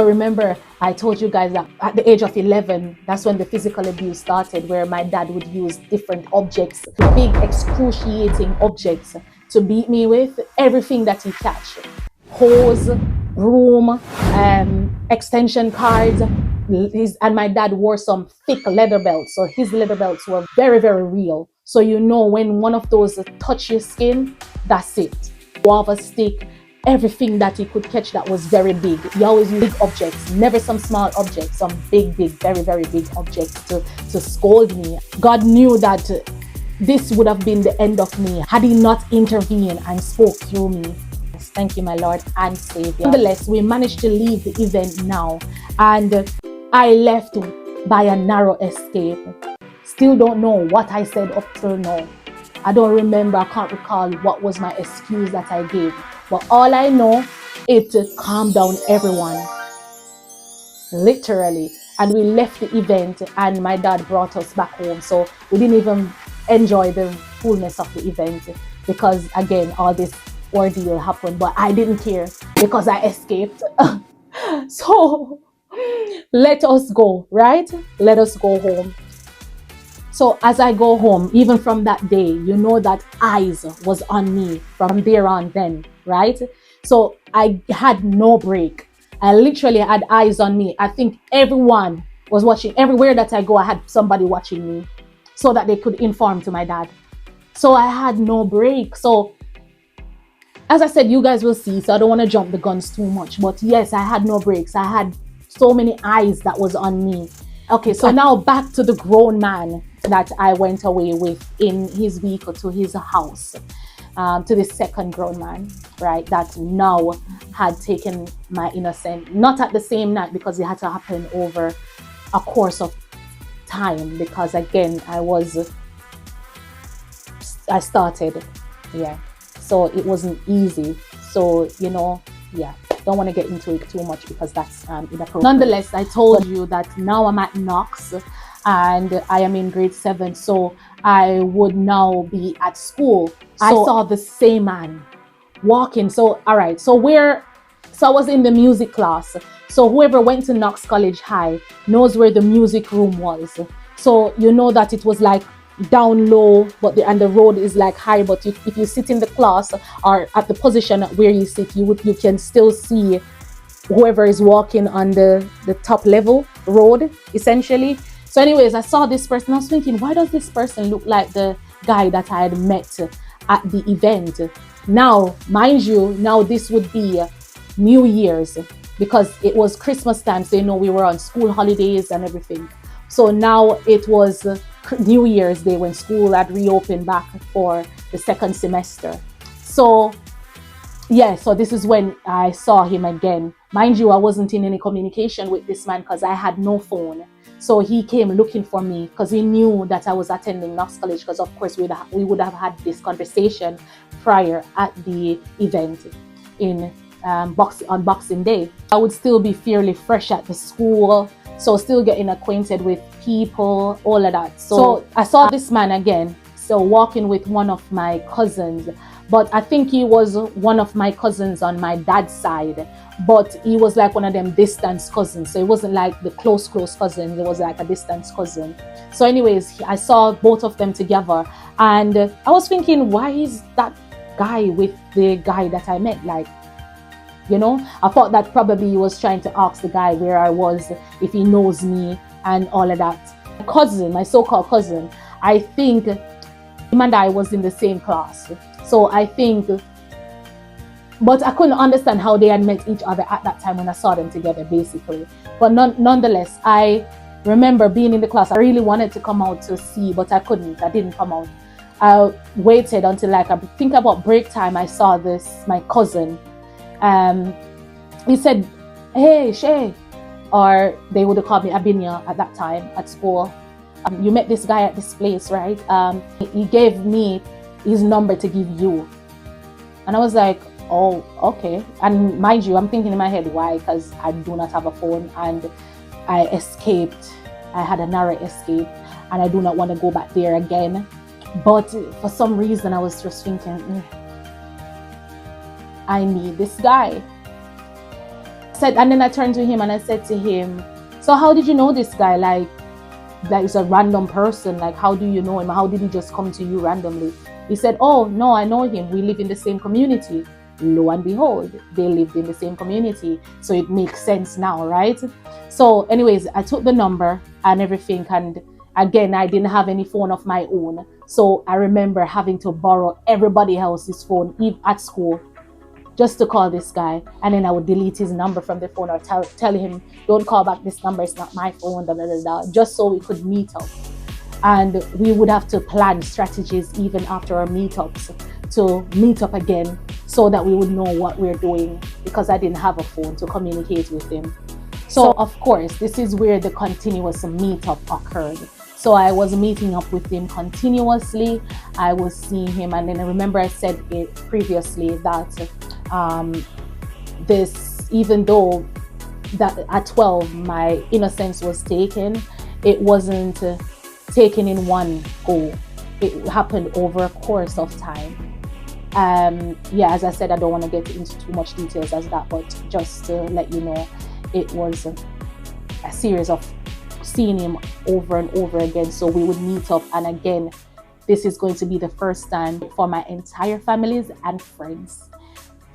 Remember, I told you guys that at the age of 11, that's when the physical abuse started, where my dad would use different objects, big excruciating objects, to beat me with everything that he catch. Hose, broom, extension cords. And my dad wore some thick leather belts. So his leather belts were very, very real. So you know when one of those touch your skin, that's it. Guava stick, everything that he could catch that was very big. He always used big objects, never some small objects, some big, very, very big objects to scold me. God knew that this would have been the end of me had he not intervened and spoke through me. Thank you, my Lord and Savior. Nonetheless, we managed to leave the event now, and I left by a narrow escape. Still don't know what I said up till now. I don't remember, I can't recall what was my excuse that I gave. But all I know is to calm down everyone. Literally. And we left the event and my dad brought us back home. So we didn't even enjoy the fullness of the event because, again, all this ordeal happened. But I didn't care because I escaped. So let us go, right? Let us go home. So as I go home, even from that day, you know that eyes was on me from there on then, right? So I had no break. I literally had eyes on me. I think everyone was watching. Everywhere that I go, I had somebody watching me so that they could inform to my dad. So I had no break. So as I said, you guys will see, so I don't want to jump the guns too much. But yes, I had no breaks. I had so many eyes that was on me. Okay, so now back to the grown man that I went away with in his vehicle to his house, to the second grown man, right, that now had taken my innocence, not at the same night because it had to happen over a course of time because, again, I started, so it wasn't easy. So, you know, don't want to get into it too much because that's inappropriate. Nonetheless, I told you that now I'm at Knox and I am in grade 7, so I would now be at school. I saw the same man walking. So all right, so I was in the music class. So whoever went to Knox College High knows where the music room was. So you know that it was like down low, and the road is like high, but if you sit in the class or at the position where you sit, you can still see whoever is walking on the top level road, essentially. So anyways, I saw this person. I was thinking, why does this person look like the guy that I had met at the event? Now, mind you, now this would be New Year's because it was Christmas time, so you know we were on school holidays and everything. So now it was New Year's Day when school had reopened back for the second semester. So so this is when I saw him again. Mind you, I wasn't in any communication with this man because I had no phone. So he came looking for me because he knew that I was attending Knox College, because of course we would have had this conversation prior at the event in on Boxing Day. I would still be fairly fresh at the school, so still getting acquainted with people, all of that. So I saw this man again, so walking with one of my cousins, but I think he was one of my cousins on my dad's side, but he was like one of them distance cousins. So it wasn't like the close cousin, it was like a distance cousin. So anyways, I saw both of them together and I was thinking, why is that guy with the guy that I met? Like, you know, I thought that probably he was trying to ask the guy where I was, if he knows me and all of that. Cousin, my so-called cousin, I think him and I was in the same class. So I think, but I couldn't understand how they had met each other at that time when I saw them together, basically. But nonetheless, I remember being in the class. I really wanted to come out to see, but I couldn't. I didn't come out. I waited until I think about break time. I saw my cousin. He said, "Hey, Shay," or they would have called me Abinia at that time at school. You met this guy at this place, right? He gave me his number to give you. And I was like, oh, okay. And mind you, I'm thinking in my head, why? Because I do not have a phone and I escaped. I had a narrow escape and I do not want to go back there again. But for some reason, I was just thinking, I need this guy. said, and then I turned to him and I said to him, so how did you know this guy? Like is a random person. Like, how do you know him? How did he just come to you randomly? He said, oh, no, I know him. We live in the same community. Lo and behold, they lived in the same community. So it makes sense now, right? So anyways, I took the number and everything. And again, I didn't have any phone of my own. So I remember having to borrow everybody else's phone at school just to call this guy, and then I would delete his number from the phone or tell him, don't call back this number, it's not my phone, blah, blah, blah, blah, just so we could meet up. And we would have to plan strategies even after our meetups to meet up again so that we would know what we're doing, because I didn't have a phone to communicate with him. So of course, this is where the continuous meetup occurred. So I was meeting up with him continuously. I was seeing him, and then I remember I said it previously that this, even though that at 12 my innocence was taken, it wasn't taken in one go. It happened over a course of time. Yeah, as I said, I don't want to get into too much details as that, but just to let you know, it was a series of seeing him over and over again. So we would meet up, and again, this is going to be the first time for my entire families and friends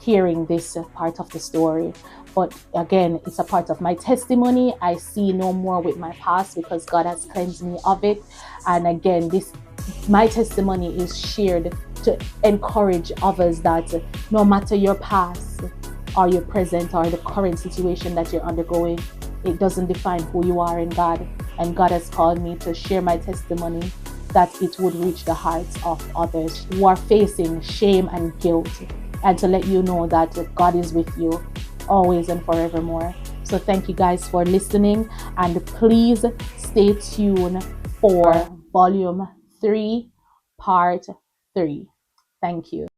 hearing this part of the story. But again, it's a part of my testimony. I see no more with my past because God has cleansed me of it. And again, my testimony is shared to encourage others that no matter your past or your present or the current situation that you're undergoing, it doesn't define who you are in God. And God has called me to share my testimony that it would reach the hearts of others who are facing shame and guilt, and to let you know that God is with you always and forevermore. So thank you guys for listening, and please stay tuned for volume 3, part 3. Thank you.